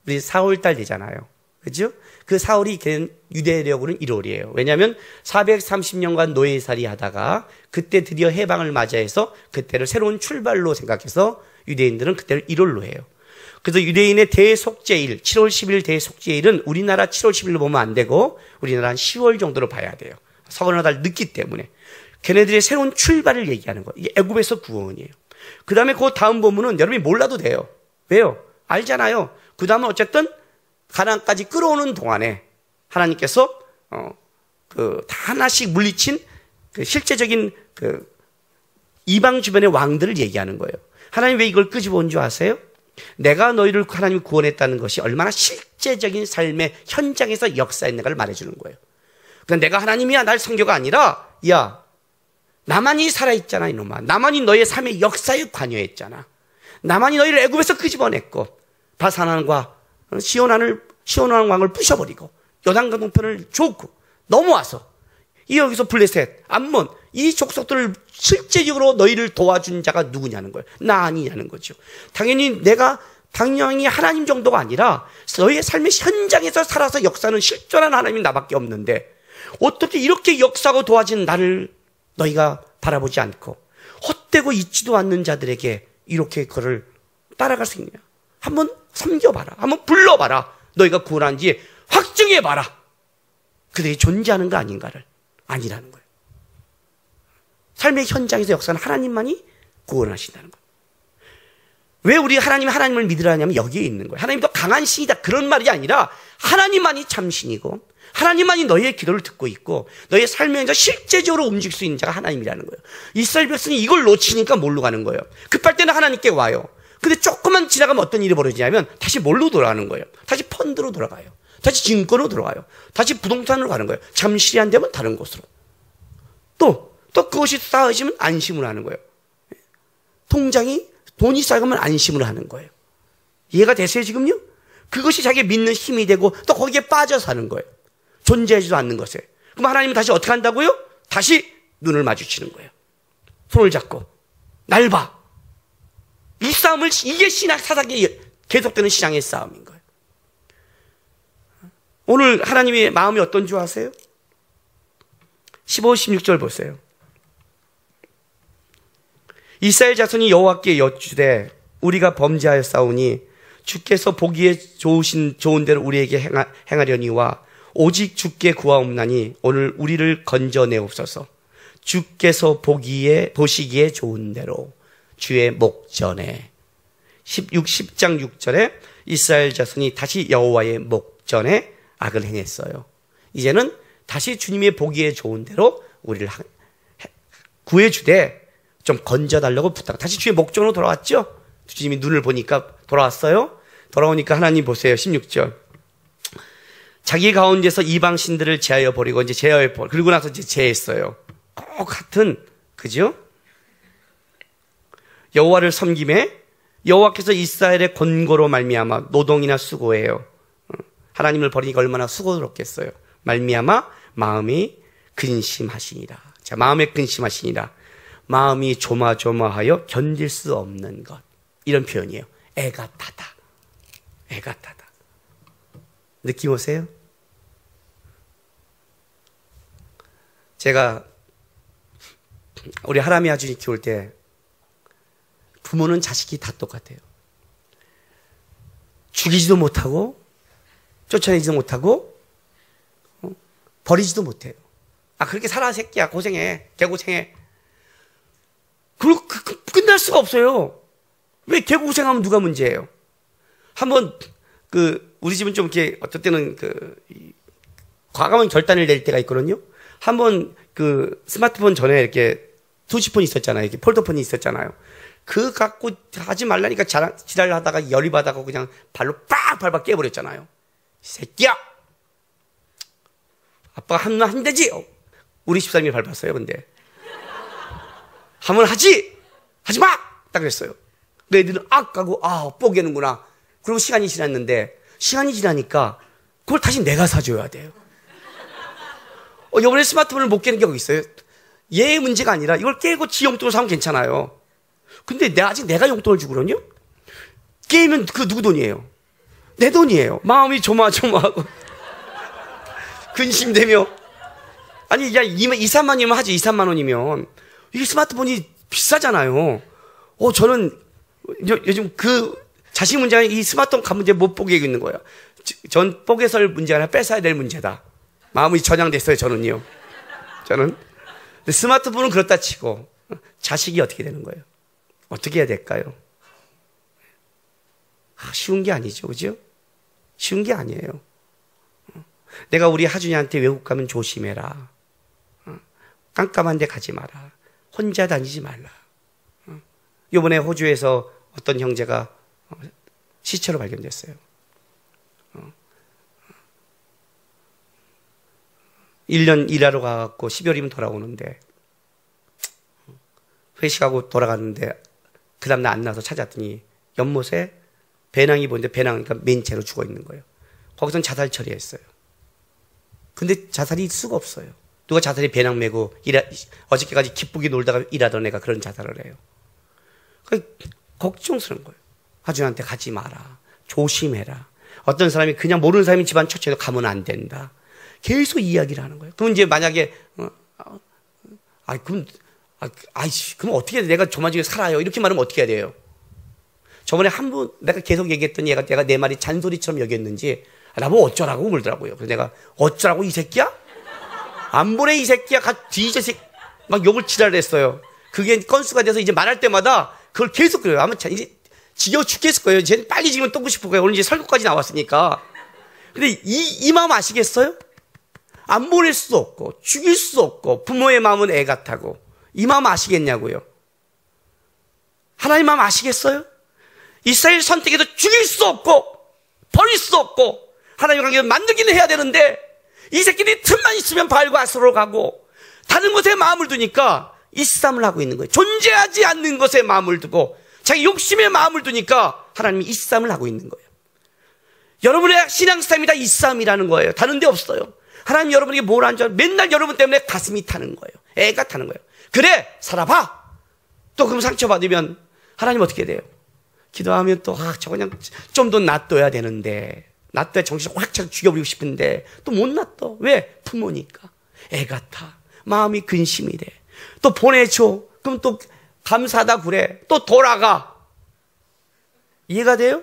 우리 4월달 되잖아요. 그죠? 그 4월이 유대력으로는 1월이에요. 왜냐하면 430년간 노예살이 하다가 그때 드디어 해방을 맞이해서 그때를 새로운 출발로 생각해서 유대인들은 그때를 1월로 해요. 그래서 유대인의 대속죄일, 7월 10일 대속죄일은 우리나라 7월 10일로 보면 안 되고 우리나라 한 10월 정도로 봐야 돼요. 서너 달 늦기 때문에. 걔네들의 새로운 출발을 얘기하는 거예요. 이게 애굽에서 구원이에요. 그 다음에 그 다음 본문은 여러분이 몰라도 돼요. 왜요? 알잖아요. 그 다음은 어쨌든 가나안까지 끌어오는 동안에 하나님께서 다 하나씩 물리친 그 실제적인 그 이방 주변의 왕들을 얘기하는 거예요. 하나님 왜 이걸 끄집어 온 줄 아세요? 내가 너희를 하나님이 구원했다는 것이 얼마나 실제적인 삶의 현장에서 역사했는가를 말해주는 거예요. 그러니까 내가 하나님이야, 날 성교가 아니라, 야, 나만이 살아있잖아, 이놈아. 나만이 너의 삶의 역사에 관여했잖아. 나만이 너희를 애굽에서 끄집어냈고 바산왕과 시온왕 왕을 부셔버리고 요단강 동편을 줬고 넘어와서 이 여기서 블레셋, 암몬, 이 족속들을 실제적으로 너희를 도와준 자가 누구냐는 거예요. 나 아니냐는 거죠. 당연히 하나님 정도가 아니라 너희의 삶의 현장에서 살아서 역사는 실존한 하나님이 나밖에 없는데 어떻게 이렇게 역사하고 도와진 나를 너희가 바라보지 않고 헛되고 있지도 않는 자들에게 이렇게 그를 따라갈 수 있냐? 한번 섬겨봐라. 한번 불러봐라. 너희가 구원한지 확증해봐라. 그들이 존재하는 거 아닌가를. 아니라는 거예요. 삶의 현장에서 역사는 하나님만이 구원하신다는 거예요. 왜 우리 하나님을 믿으라냐면 여기에 있는 거예요. 하나님도 강한 신이다 그런 말이 아니라 하나님만이 참 신이고 하나님만이 너희의 기도를 듣고 있고 너희의 삶의 현장 실제적으로 움직일 수 있는 자가 하나님이라는 거예요. 이스라엘 백성이 이걸 놓치니까 뭘로 가는 거예요? 급할 때는 하나님께 와요. 근데 조금만 지나가면 어떤 일이 벌어지냐면 다시 뭘로 돌아가는 거예요? 다시 펀드로 돌아가요. 다시 증권으로 돌아가요. 다시 부동산으로 가는 거예요. 잠시 안 되면 다른 곳으로. 또 그것이 쌓여지면 안심을 하는 거예요. 돈이 쌓이면 안심을 하는 거예요. 이해가 되세요 지금요? 그것이 자기의 믿는 힘이 되고 또 거기에 빠져 사는 거예요. 존재하지도 않는 것에. 그럼 하나님은 다시 어떻게 한다고요? 다시 눈을 마주치는 거예요. 손을 잡고 날 봐. 이 싸움을, 이게 사사기에 계속되는 신앙의 싸움인 거예요. 오늘 하나님의 마음이 어떤 줄 아세요? 15, 16절 보세요. 이스라엘 자손이 여호와께 여쭈되 우리가 범죄하였사오니 주께서 보기에 좋은 대로 우리에게 행하려니와 오직 주께 구하옵나니 오늘 우리를 건져내옵소서. 주께서 보시기에 좋은 대로 주의 목전에 10장 6절에 이스라엘 자손이 다시 여호와의 목전에 악을 행했어요. 이제는 다시 주님의 보기에 좋은 대로 우리를 구해주되 좀 건져달라고 부탁. 다시 주의 목전으로 돌아왔죠. 주님이 눈을 보니까 돌아왔어요. 돌아오니까 하나님 보세요. 16절. 자기 가운데서 이방 신들을 제하여 버리고 이제 제하여 버리고 그리고 나서 이제 제했어요. 같은 그죠? 여호와를 섬김에 여호와께서 이스라엘의 권고로 말미암아 노동이나 수고해요. 하나님을 버리니까 얼마나 수고스럽겠어요. 말미암아 마음이 근심하시니라. 자, 마음에 근심하시니라. 마음이 조마조마하여 견딜 수 없는 것. 이런 표현이에요. 애가 타다. 애가 타다. 느낌 오세요? 제가 우리 하람이 아준이 키울 때 부모는 자식이 다 똑같아요. 죽이지도 못하고 쫓아내지도 못하고 버리지도 못해요. 그렇게 살아 새끼야. 고생해. 개고생해. 그리고 끝날 수가 없어요. 왜 개고생하면 누가 문제예요? 한번 우리 집은 좀 이렇게 어떨 때는 과감한 결단을 낼 때가 있거든요. 한번 스마트폰 전에 이렇게 투시폰이 있었잖아요. 이렇게 폴더폰이 있었잖아요. 갖고 하지 말라니까 지랄을 하다가 열이 받아서 그냥 발로 빡 밟아 깨버렸잖아요. 이 새끼야! 아빠가 하면 안 되지! 우리 집사람이 밟았어요, 근데. 하면 하지! 하지 마! 딱 그랬어요. 그 애들은 가고, 뽀개는구나. 그리고 시간이 지났는데, 시간이 지나니까 그걸 다시 내가 사줘야 돼요. 이번에 스마트폰을 못 깨는 경우가 있어요. 얘의 문제가 아니라 이걸 깨고 지 용돈을 사면 괜찮아요. 근데 아직 내가 용돈을 주거든요? 깨면 누구 돈이에요? 내 돈이에요. 마음이 조마조마하고 근심되며. 아니, 야, 2, 3만 원이면 하지, 2, 3만 원이면. 이게 스마트폰이 비싸잖아요. 저는 요즘 자식 문제가 이 스마트폰 문제 못 보게 있는 거예요. 전 뽀개설 문제가 아니라 뺏어야 될 문제다. 마음이 전향됐어요, 저는요. 근데 스마트폰은 그렇다 치고, 자식이 어떻게 되는 거예요? 어떻게 해야 될까요? 쉬운 게 아니죠, 그죠? 쉬운 게 아니에요. 내가 우리 하준이한테 외국 가면 조심해라. 깜깜한 데 가지 마라. 혼자 다니지 말라. 이번에 호주에서 어떤 형제가 시체로 발견됐어요. 1년 일하러 가갖고 12월이면 돌아오는데 회식하고 돌아갔는데 그 다음날 안 나와서 찾았더니 연못에 배낭이 보이는데 배낭이니까 맨 채로 죽어 있는 거예요. 거기선 자살 처리했어요. 근데 자살이 있을 수가 없어요. 누가 자살이 배낭 메고 어저께까지 기쁘게 놀다가 일하던 애가 그런 자살을 해요. 걱정스러운 거예요. 하준한테 가지 마라. 조심해라. 어떤 사람이 그냥 모르는 사람이 집안 처치해도 가면 안 된다. 계속 이야기를 하는 거예요. 그럼 이제 만약에 그럼 어떻게 해야 돼? 내가 조만중에 살아요. 이렇게 말하면 어떻게 해야 돼요? 저번에 한 번 내가 계속 얘기했더니 얘가 내 말이 잔소리처럼 여겼는지 나보고 어쩌라고 물더라고요. 그래서 내가 어쩌라고 이 새끼야? 안 보내 이 새끼야. 뒤져 새끼. 막 욕을 지랄했어요. 그게 건수가 돼서 이제 말할 때마다 그걸 계속 그래요. 아마 이제 지겨워 죽겠을 거예요. 쟤는 빨리 지금 떠고 싶을 거예요. 오늘 이제 설교까지 나왔으니까. 근데 이 마음 아시겠어요? 안 보낼 수도 없고 죽일 수도 없고 부모의 마음은 애 같다고. 이 마음 아시겠냐고요? 하나님 마음 아시겠어요? 이스라엘 선택해도 죽일 수 없고 버릴 수 없고 하나님과 관계를 만들기는 해야 되는데 이 새끼들이 틈만 있으면 발과스로 가고 다른 것에 마음을 두니까 이쌈을 하고 있는 거예요. 존재하지 않는 것에 마음을 두고 자기 욕심에 마음을 두니까 하나님이 이쌈을 하고 있는 거예요. 여러분의 신앙스타일이 다 이쌈이라는 거예요. 다른 데 없어요. 하나님 여러분에게 뭘 한 줄 맨날 여러분 때문에 가슴이 타는 거예요. 애가 타는 거예요. 그래 살아봐. 또 그럼 상처받으면 하나님 어떻게 돼요? 기도하면 또 저 그냥 좀 더 놔둬야 되는데 놔둬야 정신을 확 죽여버리고 싶은데 또 못 놔둬. 왜? 부모니까. 애 같아. 마음이 근심이 돼. 또 보내줘. 그럼 또 감사하다 그래. 또 돌아가. 이해가 돼요?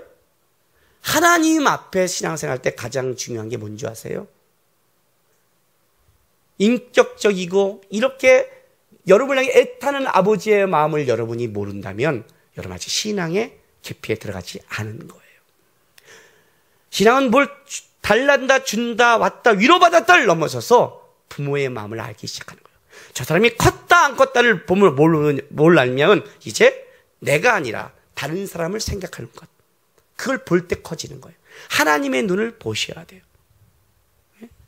하나님 앞에 신앙생활 때 가장 중요한 게 뭔지 아세요? 인격적이고 이렇게 여러분을 향해 애타는 아버지의 마음을 여러분이 모른다면 여러분 아직 신앙의 깊이에 들어가지 않은 거예요. 신앙은 뭘 달란다, 준다, 왔다, 위로받았다를 넘어서서 부모의 마음을 알기 시작하는 거예요. 저 사람이 컸다 안 컸다를 보면 뭘 알면 이제 내가 아니라 다른 사람을 생각하는 것. 그걸 볼 때 커지는 거예요. 하나님의 눈을 보셔야 돼요.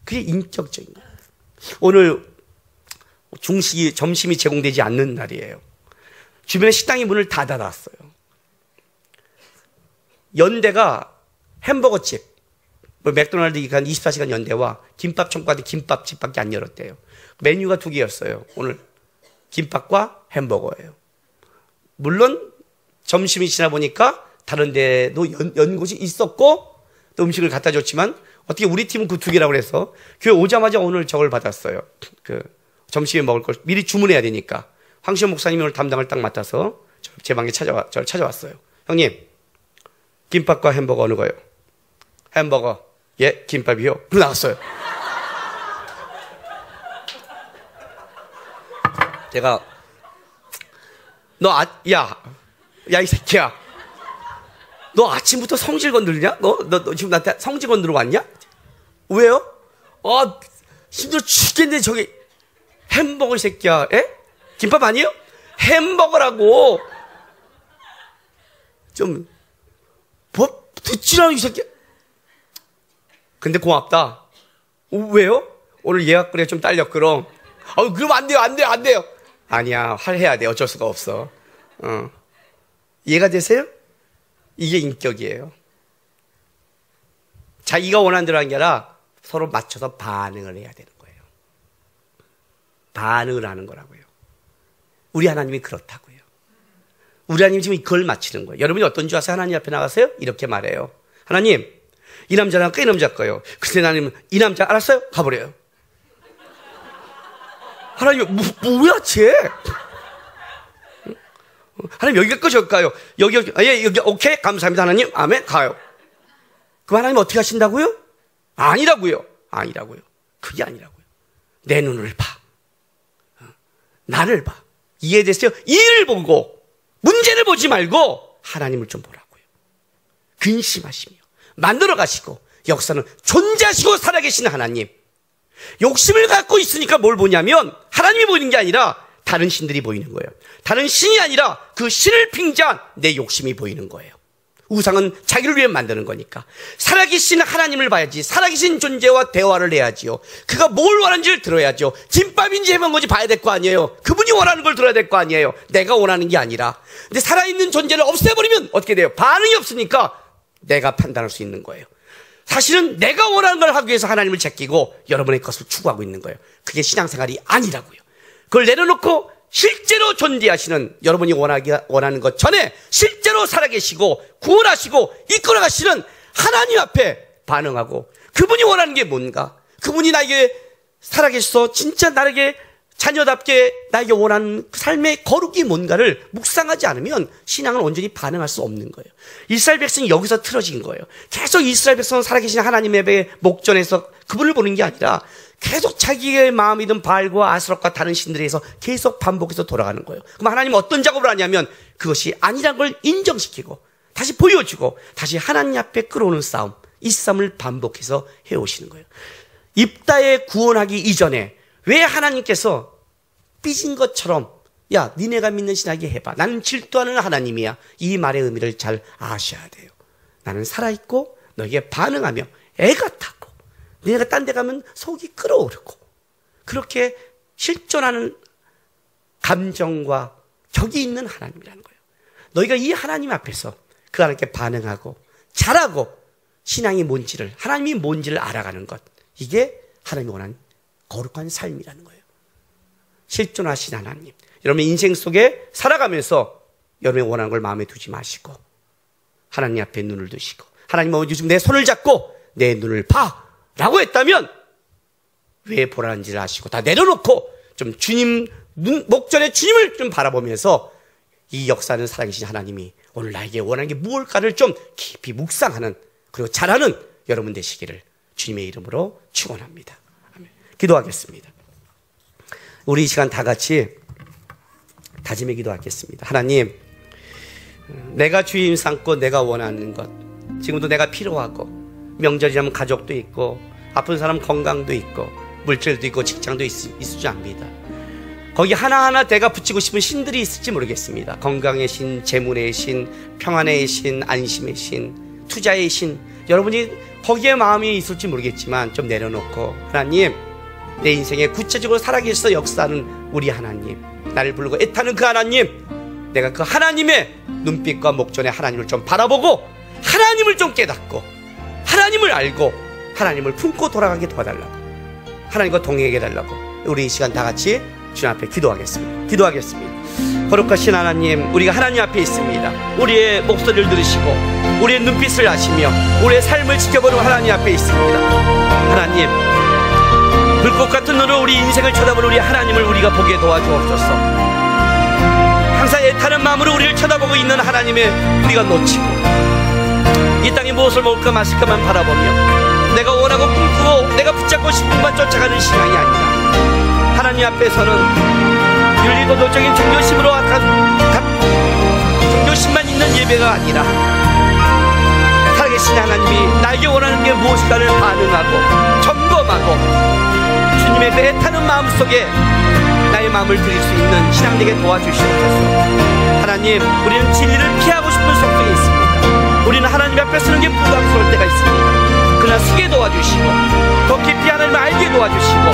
그게 인격적인 거예요. 오늘 점심이 제공되지 않는 날이에요. 주변에 식당이 문을 다 닫았어요. 연대가 햄버거집, 맥도날드 한 24시간 연대와 김밥 총과도 김밥집밖에 안 열었대요. 메뉴가 2개였어요. 오늘 김밥과 햄버거예요. 물론 점심이 지나 보니까 다른 데도 연 곳이 있었고 또 음식을 갖다 줬지만 어떻게 우리 팀은 그 2개라고 그래서 교회 오자마자 오늘 저걸 받았어요. 그 점심에 먹을 걸 미리 주문해야 되니까 황시현 목사님이 오늘 담당을 딱 맡아서 제 방에 저를 찾아왔어요. 형님, 김밥과 햄버거 어느 거요? 햄버거. 예, 김밥이요. 그리고 나갔어요. 제가 이 새끼야. 너 아침부터 성질 건들냐? 너 지금 나한테 성질 건드러 왔냐? 왜요? 힘들어 죽겠네. 저기 햄버거 이 새끼야. 에? 김밥 아니에요? 햄버거라고. 좀 뭐 듣지라 이 새끼. 근데 고맙다. 왜요? 오늘 예약거리가 좀 딸렸거든. 그럼 안 돼요. 아니야, 해야 돼. 어쩔 수가 없어. 이해가 되세요? 이게 인격이에요. 자기가 원하는 대로 하는 게 아니라 서로 맞춰서 반응을 해야 되는 거예요. 반응을 하는 거라고요. 우리 하나님이 그렇다고요. 우리 하나님이 지금 이걸 맞추는 거예요. 여러분이 어떤 줄 아세요? 하나님 앞에 나가세요? 이렇게 말해요. 하나님, 이 남자랑 이 남자 거예요. 근데 나는 이 남자 알았어요? 가버려요. 하나님, 뭐야, 쟤? 하나님, 여기가 꺼질까요? 여기, 오케이, 감사합니다, 하나님. 아멘, 가요. 그럼 하나님 어떻게 하신다고요? 아니라고요. 그게 아니라고요. 내 눈을 봐. 나를 봐. 이해됐어요? 이를 보고, 문제를 보지 말고, 하나님을 좀 보라고요. 근심하시며, 만들어 가시고, 역사는 존재하시고 살아계신 하나님. 욕심을 갖고 있으니까 뭘 보냐면, 하나님이 보이는 게 아니라, 다른 신들이 보이는 거예요. 다른 신이 아니라 그 신을 빙자한 내 욕심이 보이는 거예요. 우상은 자기를 위해 만드는 거니까. 살아계신 하나님을 봐야지. 살아계신 존재와 대화를 해야지요. 그가 뭘 원하는지를 들어야죠. 김밥인지 해먹은지 봐야 될 거 아니에요. 그분이 원하는 걸 들어야 될 거 아니에요. 내가 원하는 게 아니라. 근데 살아있는 존재를 없애버리면 어떻게 돼요? 반응이 없으니까 내가 판단할 수 있는 거예요. 사실은 내가 원하는 걸 하기 위해서 하나님을 제끼고 여러분의 것을 추구하고 있는 거예요. 그게 신앙생활이 아니라고요. 그걸 내려놓고 실제로 존재하시는, 여러분이 원하는 것 전에 실제로 살아계시고 구원하시고 이끌어가시는 하나님 앞에 반응하고, 그분이 원하는 게 뭔가, 그분이 나에게 살아계셔서 진짜 나에게 자녀답게 나에게 원하는 삶의 거룩이 뭔가를 묵상하지 않으면 신앙은 온전히 반응할 수 없는 거예요. 이스라엘 백성이 여기서 틀어진 거예요. 계속 이스라엘 백성은 살아계신 하나님의 목전에서 그분을 보는 게 아니라 계속 자기의 마음이든 바알과 아스롯과 다른 신들에서 계속 반복해서 돌아가는 거예요. 그럼 하나님은 어떤 작업을 하냐면 그것이 아니란 걸 인정시키고 다시 보여주고 다시 하나님 앞에 끌어오는 싸움, 이 싸움을 반복해서 해오시는 거예요. 입다에 구원하기 이전에 왜 하나님께서 삐진 것처럼 야, 니네가 믿는 신하게 해봐. 나는 질투하는 하나님이야. 이 말의 의미를 잘 아셔야 돼요. 나는 살아있고 너에게 반응하며 애가 타고 너희가 딴 데 가면 속이 끓어오르고 그렇게 실존하는 감정과 격이 있는 하나님이라는 거예요. 너희가 이 하나님 앞에서 그 하나님께 반응하고 잘하고 신앙이 뭔지를, 하나님이 뭔지를 알아가는 것, 이게 하나님이 원하는 거룩한 삶이라는 거예요. 실존하신 하나님, 여러분의 인생 속에 살아가면서 여러분이 원하는 걸 마음에 두지 마시고 하나님 앞에 눈을 두시고, 하나님 요즘 내 손을 잡고 내 눈을 봐 라고 했다면 왜 보라는지를 아시고 다 내려놓고 좀 주님 목전에 주님을 좀 바라보면서 이 역사는 살아계신 하나님이 오늘 나에게 원하는 게 무엇일까를 좀 깊이 묵상하는, 그리고 잘하는 여러분 되시기를 주님의 이름으로 축원합니다. 아멘. 기도하겠습니다. 우리 이 시간 다 같이 다짐의 기도하겠습니다. 하나님, 내가 주인 삼고 내가 원하는 것, 지금도 내가 필요하고, 명절이라면 가족도 있고 아픈 사람 건강도 있고 물질도 있고 직장도 있을 줄 압니다. 거기 하나하나 내가 붙이고 싶은 신들이 있을지 모르겠습니다. 건강의 신, 재물의 신, 평안의 신, 안심의 신, 투자의 신, 여러분이 거기에 마음이 있을지 모르겠지만 좀 내려놓고, 하나님, 내 인생에 구체적으로 살아계셔서 역사하는 우리 하나님, 나를 부르고 애타는 그 하나님, 내가 그 하나님의 눈빛과 목전에 하나님을 좀 바라보고 하나님을 좀 깨닫고 하나님을 알고 하나님을 품고 돌아가게 도와달라고, 하나님과 동행하게 해달라고 우리 이 시간 다 같이 주님 앞에 기도하겠습니다. 거룩하신 하나님, 우리가 하나님 앞에 있습니다. 우리의 목소리를 들으시고 우리의 눈빛을 아시며 우리의 삶을 지켜보는 하나님 앞에 있습니다. 하나님, 불꽃 같은 눈으로 우리 인생을 쳐다보는 우리 하나님을 우리가 보게 도와주옵소서. 항상 애타는 마음으로 우리를 쳐다보고 있는 하나님의 우리가 놓치고 이 땅에 무엇을 먹을까 마실까만 바라보며 내가 원하고 꿈꾸고 내가 붙잡고 싶은 것만 쫓아가는 신앙이 아니라, 하나님 앞에서는 윤리도덕적인 종교심으로 종교심만 있는 예배가 아니라 살아계신 하나님이 나에게 원하는 게 무엇인가를 반응하고 점검하고 주님의 그 애타는 마음속에 나의 마음을 드릴 수 있는 신앙 되게 도와주시옵소서. 하나님, 우리는 진리를 피하고 싶은 속성이 있습니다. 우리는 하나님 앞에 서는 게 부담스러울 때가 있습니다. 그러나 서게 도와주시고 더 깊이 하나님을 알게 도와주시고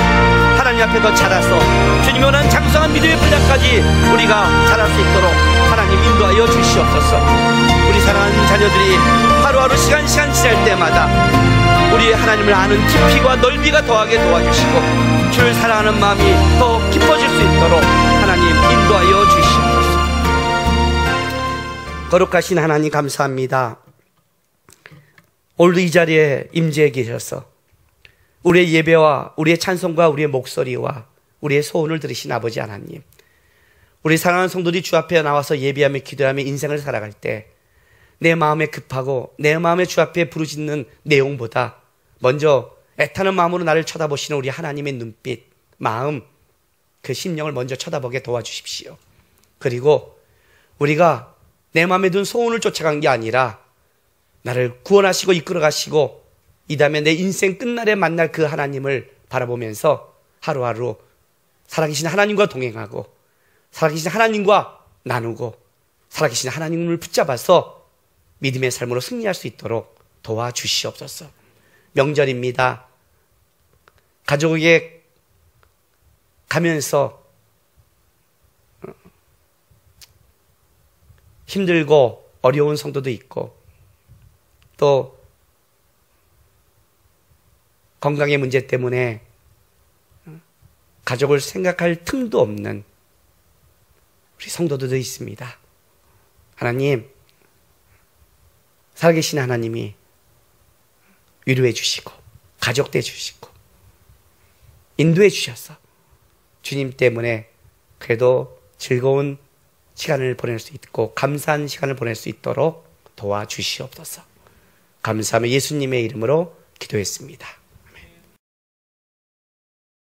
하나님 앞에 더 자라서 주님이 원하는 장성한 믿음의 분야까지 우리가 자랄 수 있도록 하나님 인도하여 주시옵소서. 우리 사랑하는 자녀들이 하루하루 시간 지날 때마다 우리의 하나님을 아는 깊이와 넓이가 더하게 도와주시고 주를 사랑하는 마음이 더 깊어질 수 있도록 하나님 인도하여 주시옵소서. 거룩하신 하나님, 감사합니다. 오늘도 이 자리에 임재해 계셔서 우리의 예배와 우리의 찬송과 우리의 목소리와 우리의 소원을 들으신 아버지 하나님, 우리 사랑하는 성도들이 주 앞에 나와서 예배하며 기도하며 인생을 살아갈 때 내 마음에 급하고 내 마음에 주 앞에 부르짖는 내용보다 먼저 애타는 마음으로 나를 쳐다보시는 우리 하나님의 눈빛, 마음, 그 심령을 먼저 쳐다보게 도와주십시오. 그리고 우리가 내 마음에 든 소원을 쫓아간 게 아니라 나를 구원하시고 이끌어가시고 이 다음에 내 인생 끝날에 만날 그 하나님을 바라보면서 하루하루 살아계신 하나님과 동행하고 살아계신 하나님과 나누고 살아계신 하나님을 붙잡아서 믿음의 삶으로 승리할 수 있도록 도와주시옵소서. 명절입니다. 가족에게 가면서 힘들고 어려운 성도도 있고 또 건강의 문제 때문에 가족을 생각할 틈도 없는 우리 성도들도 있습니다. 하나님, 살아계신 하나님이 위로해 주시고 가족돼 주시고 인도해 주셔서 주님 때문에 그래도 즐거운 시간을 보낼 수 있고 감사한 시간을 보낼 수 있도록 도와주시옵소서. 감사하며 예수님의 이름으로 기도했습니다.